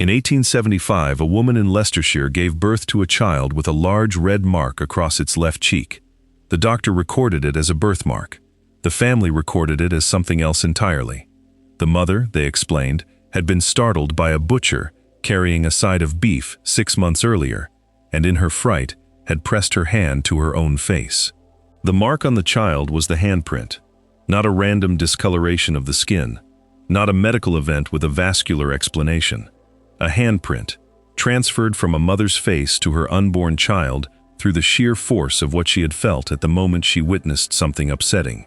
In 1875, a woman in Leicestershire gave birth to a child with a large red mark across its left cheek. The doctor recorded it as a birthmark. The family recorded it as something else entirely. The mother, they explained, had been startled by a butcher carrying a side of beef 6 months earlier, and in her fright had pressed her hand to her own face. The mark on the child was the handprint, not a random discoloration of the skin, not a medical event with a vascular explanation. A handprint, transferred from a mother's face to her unborn child through the sheer force of what she had felt at the moment she witnessed something upsetting.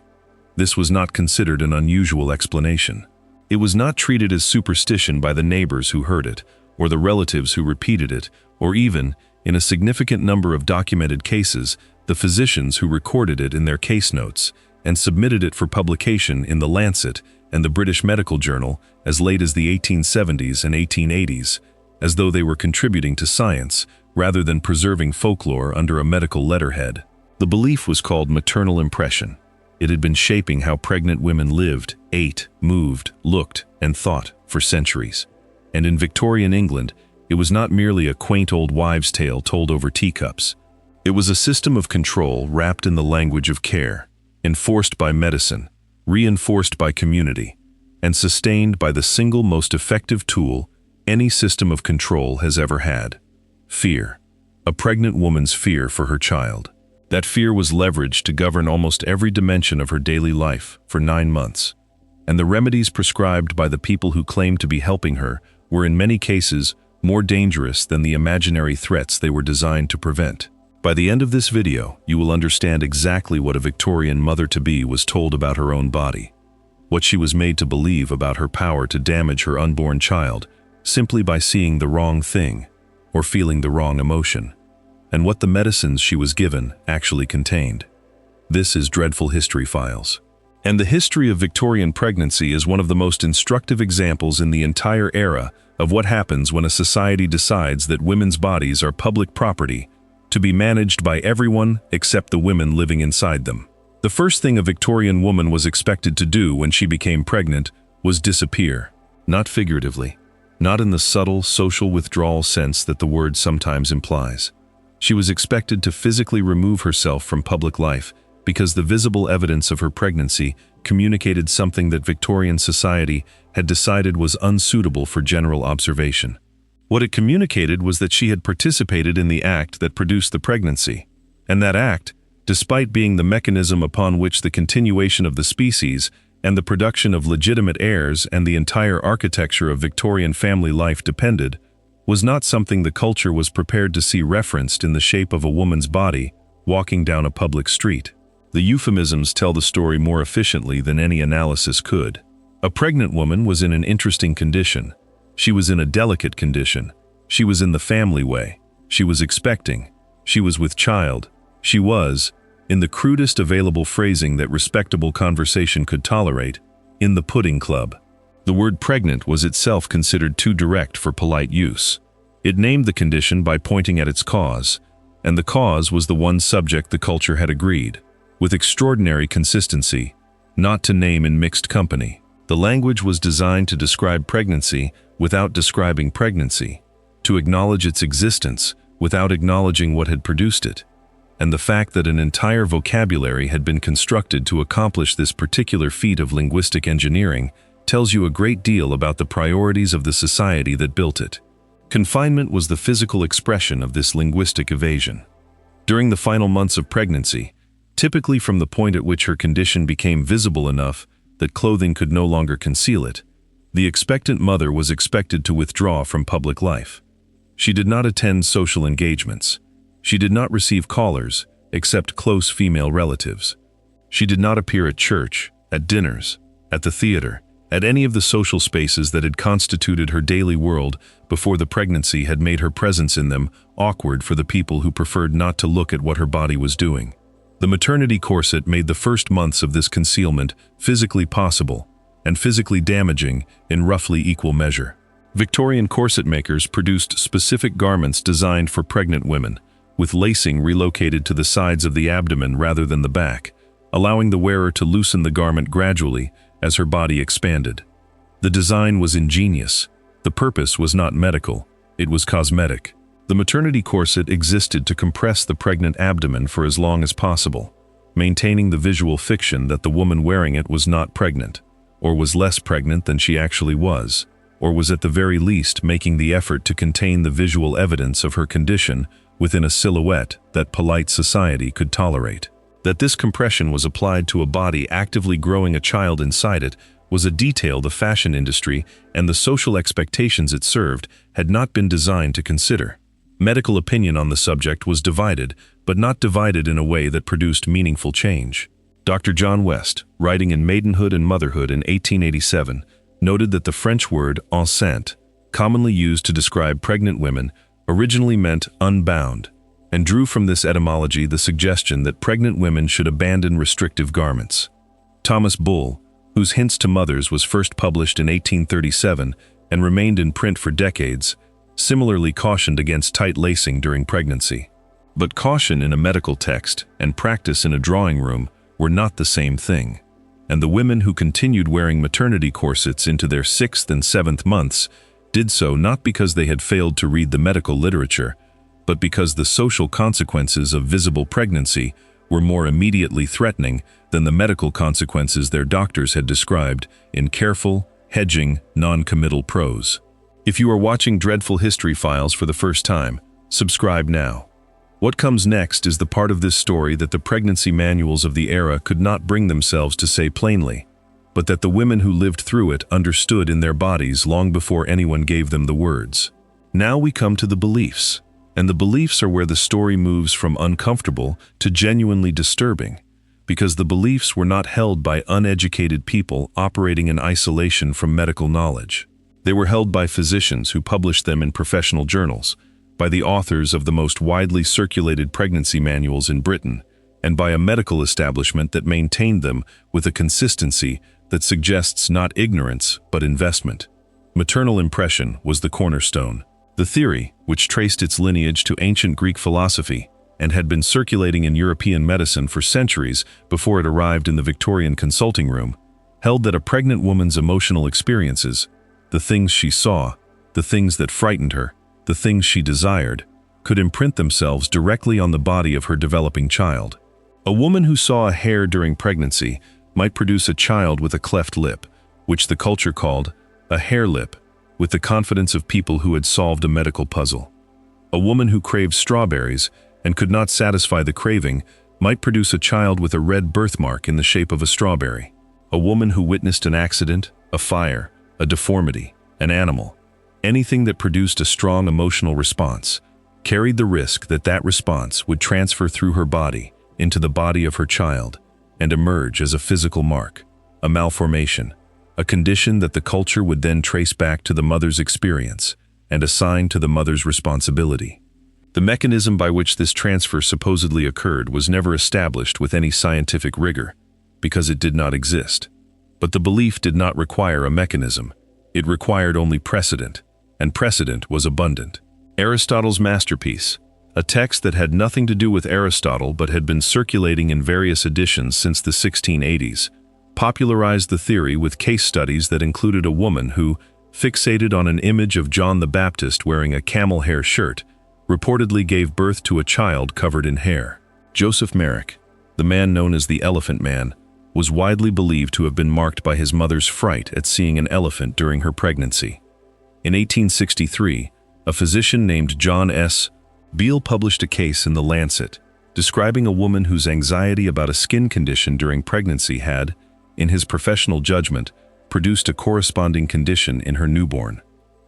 This was not considered an unusual explanation. It was not treated as superstition by the neighbors who heard it, or the relatives who repeated it, or even, in a significant number of documented cases, the physicians who recorded it in their case notes and submitted it for publication in The Lancet and the British Medical Journal as late as the 1870s and 1880s, as though they were contributing to science rather than preserving folklore under a medical letterhead. The belief was called maternal impression. It had been shaping how pregnant women lived, ate, moved, looked, and thought for centuries. And in Victorian England, it was not merely a quaint old wives' tale told over teacups. It was a system of control wrapped in the language of care, enforced by medicine, reinforced by community, and sustained by the single most effective tool any system of control has ever had: fear. A pregnant woman's fear for her child. That fear was leveraged to govern almost every dimension of her daily life for 9 months. And the remedies prescribed by the people who claimed to be helping her were in many cases more dangerous than the imaginary threats they were designed to prevent. By the end of this video, you will understand exactly what a Victorian mother-to-be was told about her own body, what she was made to believe about her power to damage her unborn child simply by seeing the wrong thing or feeling the wrong emotion, and what the medicines she was given actually contained. This is Dreadful History Files. And the history of Victorian pregnancy is one of the most instructive examples in the entire era of what happens when a society decides that women's bodies are public property to be managed by everyone except the women living inside them. The first thing a Victorian woman was expected to do when she became pregnant was disappear, not figuratively, not in the subtle social withdrawal sense that the word sometimes implies. She was expected to physically remove herself from public life because the visible evidence of her pregnancy communicated something that Victorian society had decided was unsuitable for general observation. What it communicated was that she had participated in the act that produced the pregnancy, and that act, despite being the mechanism upon which the continuation of the species and the production of legitimate heirs and the entire architecture of Victorian family life depended, was not something the culture was prepared to see referenced in the shape of a woman's body walking down a public street. The euphemisms tell the story more efficiently than any analysis could. A pregnant woman was in an interesting condition. She was in a delicate condition. She was in the family way. She was expecting. She was with child. She was, in the crudest available phrasing that respectable conversation could tolerate, in the pudding club. The word pregnant was itself considered too direct for polite use. It named the condition by pointing at its cause, and the cause was the one subject the culture had agreed, with extraordinary consistency, not to name in mixed company. The language was designed to describe pregnancy without describing pregnancy, to acknowledge its existence without acknowledging what had produced it. And the fact that an entire vocabulary had been constructed to accomplish this particular feat of linguistic engineering tells you a great deal about the priorities of the society that built it. Confinement was the physical expression of this linguistic evasion. During the final months of pregnancy, typically from the point at which her condition became visible enough that clothing could no longer conceal it, the expectant mother was expected to withdraw from public life. She did not attend social engagements. She did not receive callers, except close female relatives. She did not appear at church, at dinners, at the theater, at any of the social spaces that had constituted her daily world before the pregnancy had made her presence in them awkward for the people who preferred not to look at what her body was doing. The maternity corset made the first months of this concealment physically possible and physically damaging in roughly equal measure. Victorian corset makers produced specific garments designed for pregnant women, with lacing relocated to the sides of the abdomen rather than the back, allowing the wearer to loosen the garment gradually as her body expanded. The design was ingenious. The purpose was not medical, it was cosmetic. The maternity corset existed to compress the pregnant abdomen for as long as possible, maintaining the visual fiction that the woman wearing it was not pregnant, or was less pregnant than she actually was, or was at the very least making the effort to contain the visual evidence of her condition within a silhouette that polite society could tolerate. That this compression was applied to a body actively growing a child inside it was a detail the fashion industry and the social expectations it served had not been designed to consider. Medical opinion on the subject was divided, but not divided in a way that produced meaningful change. Dr. John West, writing in Maidenhood and Motherhood in 1887, noted that the French word enceinte, commonly used to describe pregnant women, originally meant unbound, and drew from this etymology the suggestion that pregnant women should abandon restrictive garments. Thomas Bull, whose Hints to Mothers was first published in 1837 and remained in print for decades, similarly cautioned against tight lacing during pregnancy. But caution in a medical text and practice in a drawing room were not the same thing, and the women who continued wearing maternity corsets into their 6th and 7th months did so not because they had failed to read the medical literature, but because the social consequences of visible pregnancy were more immediately threatening than the medical consequences their doctors had described in careful, hedging, non-committal prose. If you are watching Dreadful History Files for the first time, subscribe now. What comes next is the part of this story that the pregnancy manuals of the era could not bring themselves to say plainly, but that the women who lived through it understood in their bodies long before anyone gave them the words. Now we come to the beliefs, and the beliefs are where the story moves from uncomfortable to genuinely disturbing, because the beliefs were not held by uneducated people operating in isolation from medical knowledge. They were held by physicians who published them in professional journals, by the authors of the most widely circulated pregnancy manuals in Britain, and by a medical establishment that maintained them with a consistency that suggests not ignorance but investment. Maternal impression was the cornerstone. The theory, which traced its lineage to ancient Greek philosophy and had been circulating in European medicine for centuries before it arrived in the Victorian consulting room, held that a pregnant woman's emotional experiences, the things she saw, the things that frightened her, the things she desired, could imprint themselves directly on the body of her developing child. A woman who saw a hair during pregnancy might produce a child with a cleft lip, which the culture called a hair lip, with the confidence of people who had solved a medical puzzle. A woman who craved strawberries and could not satisfy the craving might produce a child with a red birthmark in the shape of a strawberry. A woman who witnessed an accident, a fire, a deformity, an animal, anything that produced a strong emotional response, carried the risk that that response would transfer through her body into the body of her child and emerge as a physical mark, a malformation, a condition that the culture would then trace back to the mother's experience and assign to the mother's responsibility. The mechanism by which this transfer supposedly occurred was never established with any scientific rigor, because it did not exist. But the belief did not require a mechanism. It required only precedent, and precedent was abundant. Aristotle's masterpiece, a text that had nothing to do with Aristotle but had been circulating in various editions since the 1680s, popularized the theory with case studies that included a woman who, fixated on an image of John the Baptist wearing a camel hair shirt, reportedly gave birth to a child covered in hair. Joseph Merrick, the man known as the Elephant Man, was widely believed to have been marked by his mother's fright at seeing an elephant during her pregnancy. In 1863, a physician named John S. Beale published a case in The Lancet, describing a woman whose anxiety about a skin condition during pregnancy had, in his professional judgment, produced a corresponding condition in her newborn.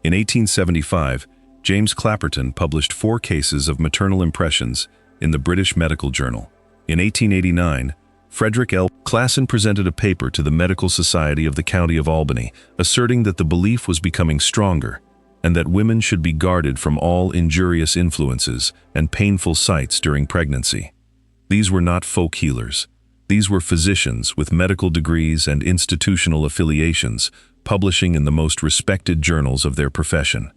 In 1875, James Clapperton published 4 cases of maternal impressions in the British Medical Journal. In 1889, Frederick L. Classen presented a paper to the Medical Society of the County of Albany, asserting that the belief was becoming stronger and that women should be guarded from all injurious influences and painful sights during pregnancy. These were not folk healers. These were physicians with medical degrees and institutional affiliations, publishing in the most respected journals of their profession.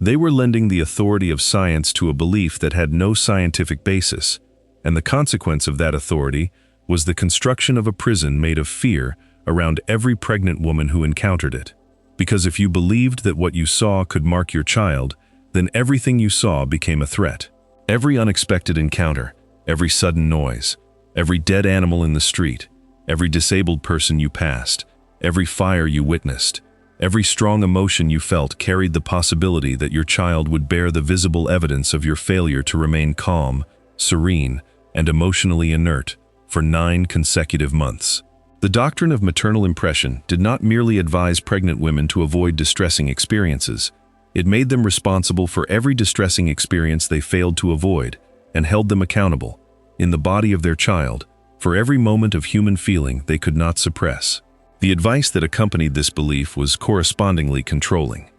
They were lending the authority of science to a belief that had no scientific basis, and the consequence of that authority was the construction of a prison made of fear around every pregnant woman who encountered it. Because if you believed that what you saw could mark your child, then everything you saw became a threat. Every unexpected encounter, every sudden noise, every dead animal in the street, every disabled person you passed, every fire you witnessed, every strong emotion you felt carried the possibility that your child would bear the visible evidence of your failure to remain calm, serene, and emotionally inert for 9 consecutive months. The doctrine of maternal impression did not merely advise pregnant women to avoid distressing experiences. It made them responsible for every distressing experience they failed to avoid and held them accountable, in the body of their child, for every moment of human feeling they could not suppress. The advice that accompanied this belief was correspondingly controlling.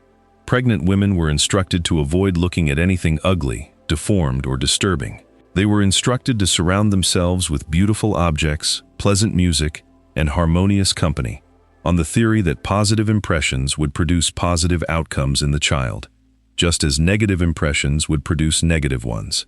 Pregnant women were instructed to avoid looking at anything ugly, deformed, or disturbing. They were instructed to surround themselves with beautiful objects, pleasant music, and harmonious company, on the theory that positive impressions would produce positive outcomes in the child, just as negative impressions would produce negative ones.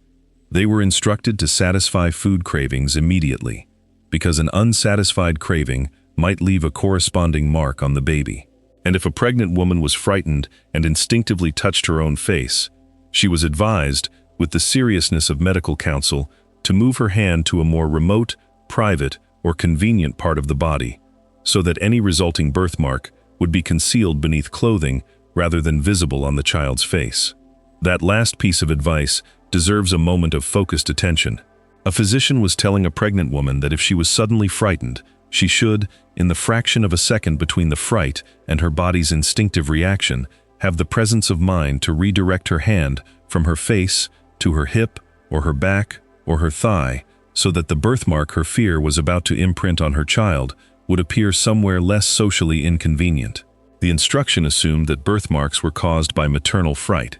They were instructed to satisfy food cravings immediately, because an unsatisfied craving might leave a corresponding mark on the baby. And if a pregnant woman was frightened and instinctively touched her own face, she was advised, with the seriousness of medical counsel, to move her hand to a more remote, private, or convenient part of the body, so that any resulting birthmark would be concealed beneath clothing rather than visible on the child's face. That last piece of advice deserves a moment of focused attention. A physician was telling a pregnant woman that if she was suddenly frightened, she should, in the fraction of a second between the fright and her body's instinctive reaction, have the presence of mind to redirect her hand from her face to her hip or her back or her thigh, so that the birthmark her fear was about to imprint on her child would appear somewhere less socially inconvenient. The instruction assumed that birthmarks were caused by maternal fright.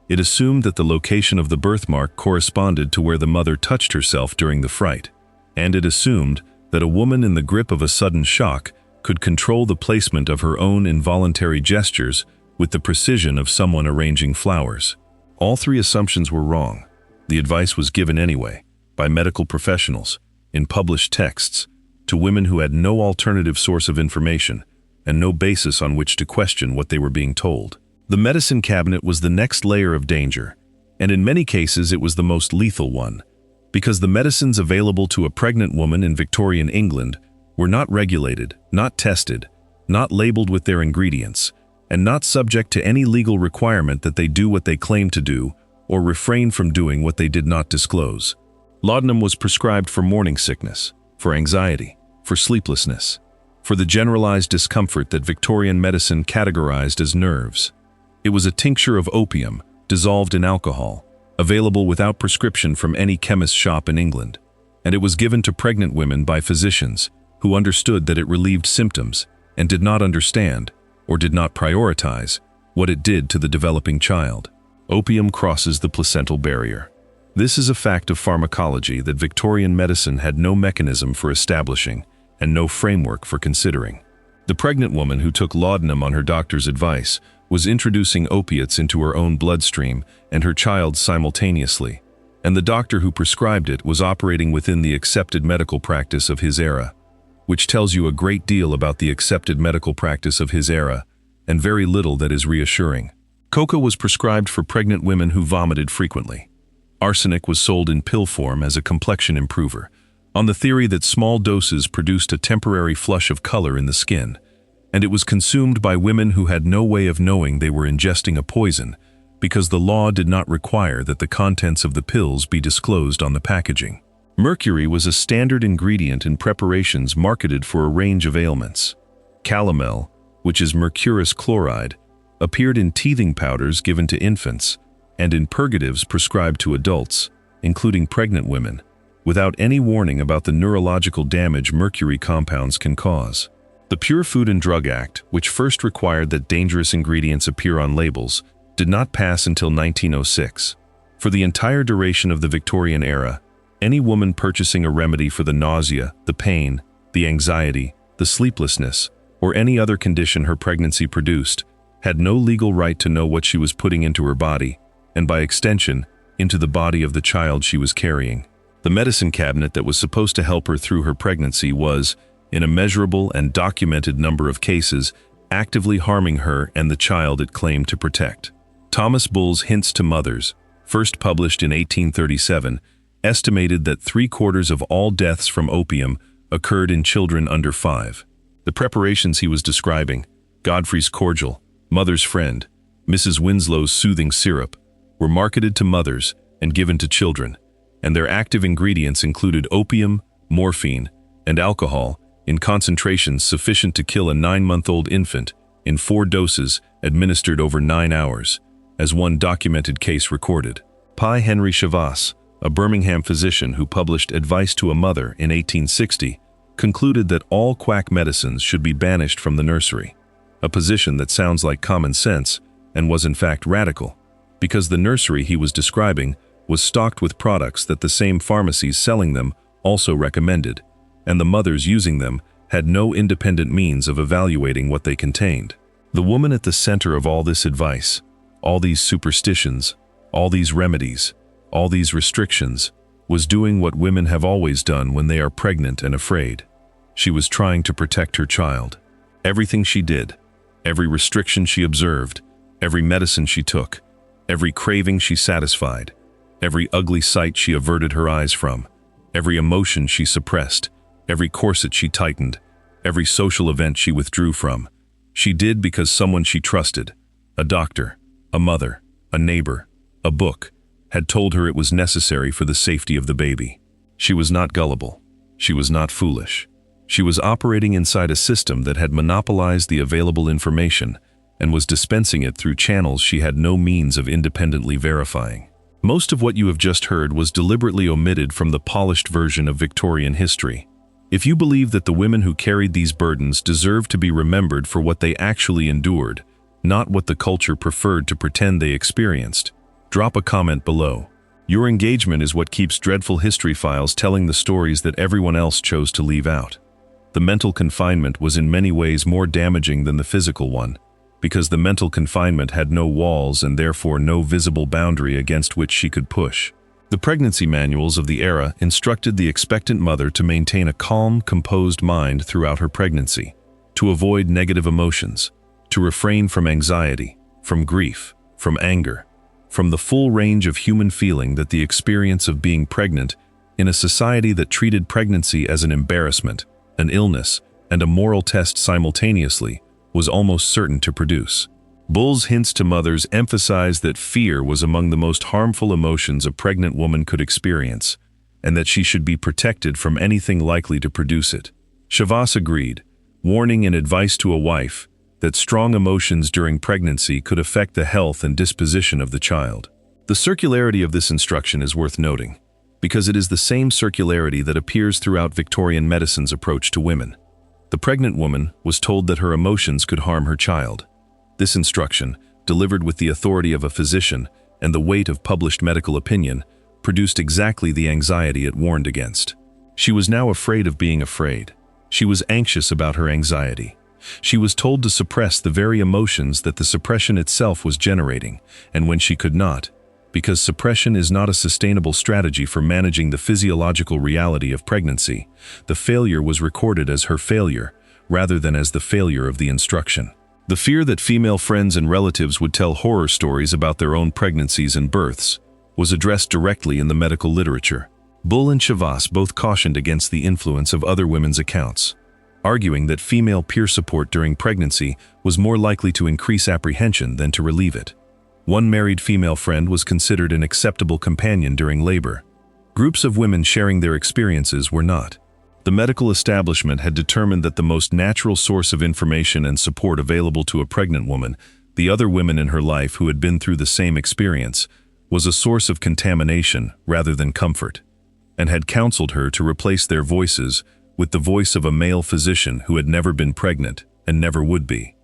It assumed that the location of the birthmark corresponded to where the mother touched herself during the fright, and it assumed that a woman in the grip of a sudden shock could control the placement of her own involuntary gestures with the precision of someone arranging flowers. All 3 assumptions were wrong. The advice was given anyway, by medical professionals, in published texts, to women who had no alternative source of information and no basis on which to question what they were being told. The medicine cabinet was the next layer of danger, and in many cases it was the most lethal one, because the medicines available to a pregnant woman in Victorian England were not regulated, not tested, not labeled with their ingredients, and not subject to any legal requirement that they do what they claim to do or refrain from doing what they did not disclose. Laudanum was prescribed for morning sickness, for anxiety, for sleeplessness, for the generalized discomfort that Victorian medicine categorized as nerves. It was a tincture of opium, dissolved in alcohol, available without prescription from any chemist shop in England, and it was given to pregnant women by physicians who understood that it relieved symptoms and did not understand, or did not prioritize, what it did to the developing child. Opium crosses the placental barrier. This is a fact of pharmacology that Victorian medicine had no mechanism for establishing and no framework for considering. The pregnant woman who took laudanum on her doctor's advice was introducing opiates into her own bloodstream and her child simultaneously, and the doctor who prescribed it was operating within the accepted medical practice of his era, which tells you a great deal about the accepted medical practice of his era, and very little that is reassuring. Coca was prescribed for pregnant women who vomited frequently. Arsenic was sold in pill form as a complexion improver, on the theory that small doses produced a temporary flush of color in the skin, and it was consumed by women who had no way of knowing they were ingesting a poison, because the law did not require that the contents of the pills be disclosed on the packaging. Mercury was a standard ingredient in preparations marketed for a range of ailments. Calomel, which is mercurous chloride, appeared in teething powders given to infants and in purgatives prescribed to adults, including pregnant women, without any warning about the neurological damage mercury compounds can cause. The Pure Food and Drug Act, which first required that dangerous ingredients appear on labels, did not pass until 1906. For the entire duration of the Victorian era, any woman purchasing a remedy for the nausea, the pain, the anxiety, the sleeplessness, or any other condition her pregnancy produced, had no legal right to know what she was putting into her body, and by extension, into the body of the child she was carrying. The medicine cabinet that was supposed to help her through her pregnancy was, in a measurable and documented number of cases, actively harming her and the child it claimed to protect. Thomas Bull's Hints to Mothers, first published in 1837, estimated that 3/4 of all deaths from opium occurred in children under 5. The preparations he was describing, Godfrey's cordial, Mother's Friend, Mrs. Winslow's soothing syrup, were marketed to mothers and given to children, and their active ingredients included opium, morphine, and alcohol in concentrations sufficient to kill a 9-month-old infant in 4 doses administered over 9 hours, as one documented case recorded. Pi Henry Chavas, a Birmingham physician who published Advice to a Mother in 1860, concluded that all quack medicines should be banished from the nursery, a position that sounds like common sense and was in fact radical, because the nursery he was describing was stocked with products that the same pharmacies selling them also recommended, and the mothers using them had no independent means of evaluating what they contained. The woman at the center of all this advice, all these superstitions, all these remedies, all these restrictions, was doing what women have always done when they are pregnant and afraid. She was trying to protect her child. Everything she did, every restriction she observed, every medicine she took, every craving she satisfied, every ugly sight she averted her eyes from, every emotion she suppressed, every corset she tightened, every social event she withdrew from, she did because someone she trusted, a doctor, a mother, a neighbor, a book, had told her it was necessary for the safety of the baby. She was not gullible. She was not foolish. She was operating inside a system that had monopolized the available information and was dispensing it through channels she had no means of independently verifying. Most of what you have just heard was deliberately omitted from the polished version of Victorian history. If you believe that the women who carried these burdens deserve to be remembered for what they actually endured, not what the culture preferred to pretend they experienced, drop a comment below. Your engagement is what keeps Dreadful History Files telling the stories that everyone else chose to leave out. The mental confinement was in many ways more damaging than the physical one, because the mental confinement had no walls and therefore no visible boundary against which she could push. The pregnancy manuals of the era instructed the expectant mother to maintain a calm, composed mind throughout her pregnancy, to avoid negative emotions, to refrain from anxiety, from grief, from anger, from the full range of human feeling that the experience of being pregnant in a society that treated pregnancy as an embarrassment, an illness, and a moral test simultaneously was almost certain to produce. Bull's Hints to Mothers emphasized that fear was among the most harmful emotions a pregnant woman could experience, and that she should be protected from anything likely to produce it. Chavas agreed, warning in Advice to a Wife that strong emotions during pregnancy could affect the health and disposition of the child. The circularity of this instruction is worth noting, because it is the same circularity that appears throughout Victorian medicine's approach to women. The pregnant woman was told that her emotions could harm her child. This instruction, delivered with the authority of a physician and the weight of published medical opinion, produced exactly the anxiety it warned against. She was now afraid of being afraid. She was anxious about her anxiety. She was told to suppress the very emotions that the suppression itself was generating, and when she could not, because suppression is not a sustainable strategy for managing the physiological reality of pregnancy, the failure was recorded as her failure, rather than as the failure of the instruction. The fear that female friends and relatives would tell horror stories about their own pregnancies and births was addressed directly in the medical literature. Bull and Chavas both cautioned against the influence of other women's accounts, arguing that female peer support during pregnancy was more likely to increase apprehension than to relieve it. One married female friend was considered an acceptable companion during labor. Groups of women sharing their experiences were not. The medical establishment had determined that the most natural source of information and support available to a pregnant woman, the other women in her life who had been through the same experience, was a source of contamination rather than comfort, and had counseled her to replace their voices with the voice of a male physician who had never been pregnant and never would be.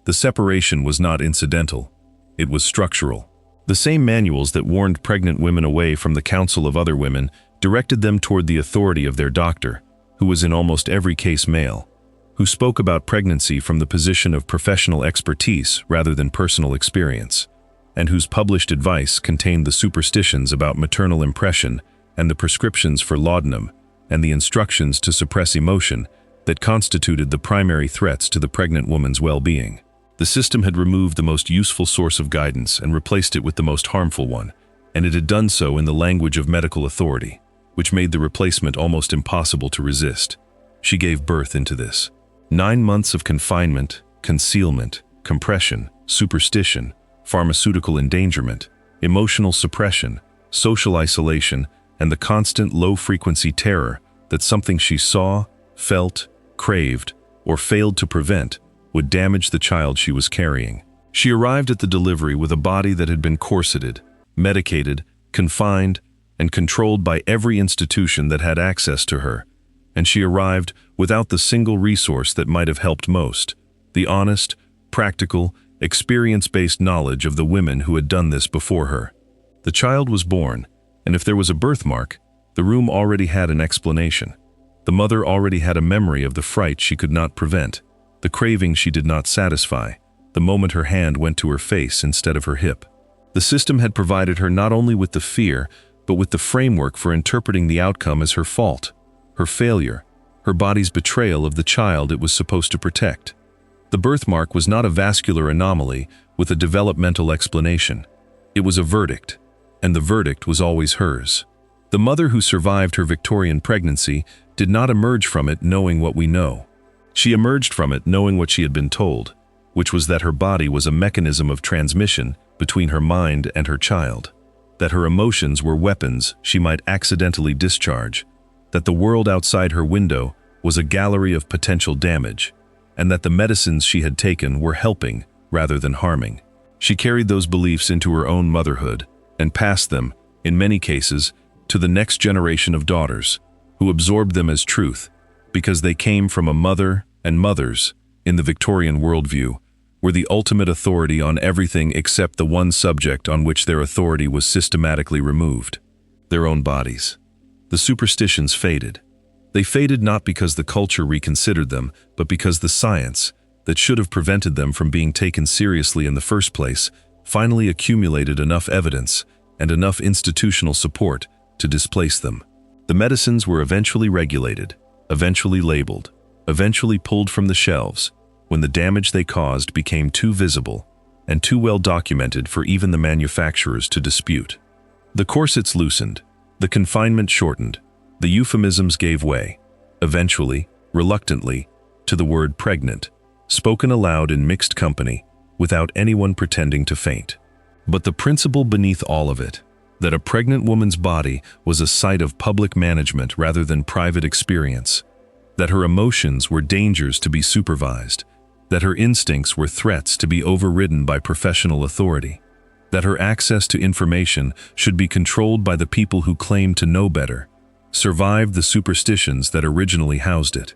The separation was not incidental. It was structural. The same manuals that warned pregnant women away from the counsel of other women directed them toward the authority of their doctor, who was in almost every case male, who spoke about pregnancy from the position of professional expertise rather than personal experience, and whose published advice contained the superstitions about maternal impression and the prescriptions for laudanum and the instructions to suppress emotion that constituted the primary threats to the pregnant woman's well-being. The system had removed the most useful source of guidance and replaced it with the most harmful one, and it had done so in the language of medical authority, which made the replacement almost impossible to resist. She gave birth into this. 9 months of confinement, concealment, compression, superstition, pharmaceutical endangerment, emotional suppression, social isolation, and the constant low-frequency terror that something she saw, felt, craved, or failed to prevent would damage the child she was carrying. She arrived at the delivery with a body that had been corseted, medicated, confined, and controlled by every institution that had access to her, and she arrived without the single resource that might have helped most, the honest, practical, experience-based knowledge of the women who had done this before her. The child was born, and if there was a birthmark, the room already had an explanation. The mother already had a memory of the fright she could not prevent, the craving she did not satisfy, the moment her hand went to her face instead of her hip. The system had provided her not only with the fear, but with the framework for interpreting the outcome as her fault, her failure, her body's betrayal of the child it was supposed to protect. The birthmark was not a vascular anomaly with a developmental explanation. It was a verdict, and the verdict was always hers. The mother who survived her Victorian pregnancy did not emerge from it knowing what we know. She emerged from it knowing what she had been told, which was that her body was a mechanism of transmission between her mind and her child, that her emotions were weapons she might accidentally discharge, that the world outside her window was a gallery of potential damage, and that the medicines she had taken were helping rather than harming. She carried those beliefs into her own motherhood and passed them, in many cases, to the next generation of daughters, who absorbed them as truth, because they came from a mother, and mothers, in the Victorian worldview, were the ultimate authority on everything except the one subject on which their authority was systematically removed: their own bodies. The superstitions faded. They faded not because the culture reconsidered them, but because the science, that should have prevented them from being taken seriously in the first place, finally accumulated enough evidence and enough institutional support to displace them. The medicines were eventually regulated, eventually labeled, eventually pulled from the shelves, when the damage they caused became too visible and too well documented for even the manufacturers to dispute. The corsets loosened, the confinement shortened, the euphemisms gave way, eventually, reluctantly, to the word pregnant, spoken aloud in mixed company, without anyone pretending to faint. But the principle beneath all of it, that a pregnant woman's body was a site of public management rather than private experience, that her emotions were dangers to be supervised, that her instincts were threats to be overridden by professional authority, that her access to information should be controlled by the people who claimed to know better, survived the superstitions that originally housed it.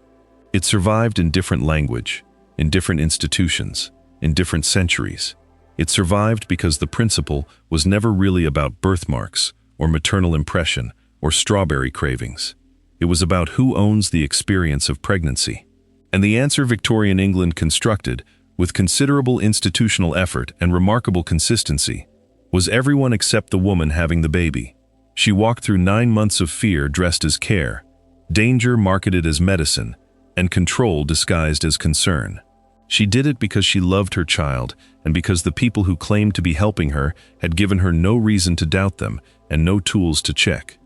It survived in different language, in different institutions, in different centuries. It survived because the principle was never really about birthmarks, or maternal impression, or strawberry cravings. It was about who owns the experience of pregnancy. And the answer Victorian England constructed, with considerable institutional effort and remarkable consistency, was everyone except the woman having the baby. She walked through 9 months of fear dressed as care, danger marketed as medicine, and control disguised as concern. She did it because she loved her child and because the people who claimed to be helping her had given her no reason to doubt them and no tools to check.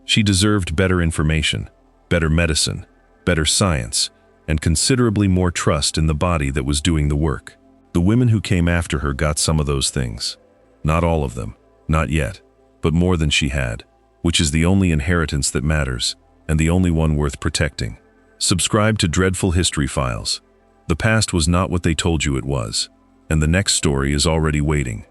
She deserved better information, better medicine, better science, and considerably more trust in the body that was doing the work. The women who came after her got some of those things. Not all of them, not yet, but more than she had, which is the only inheritance that matters, and the only one worth protecting. Subscribe to Dreadful History Files. The past was not what they told you it was, and the next story is already waiting.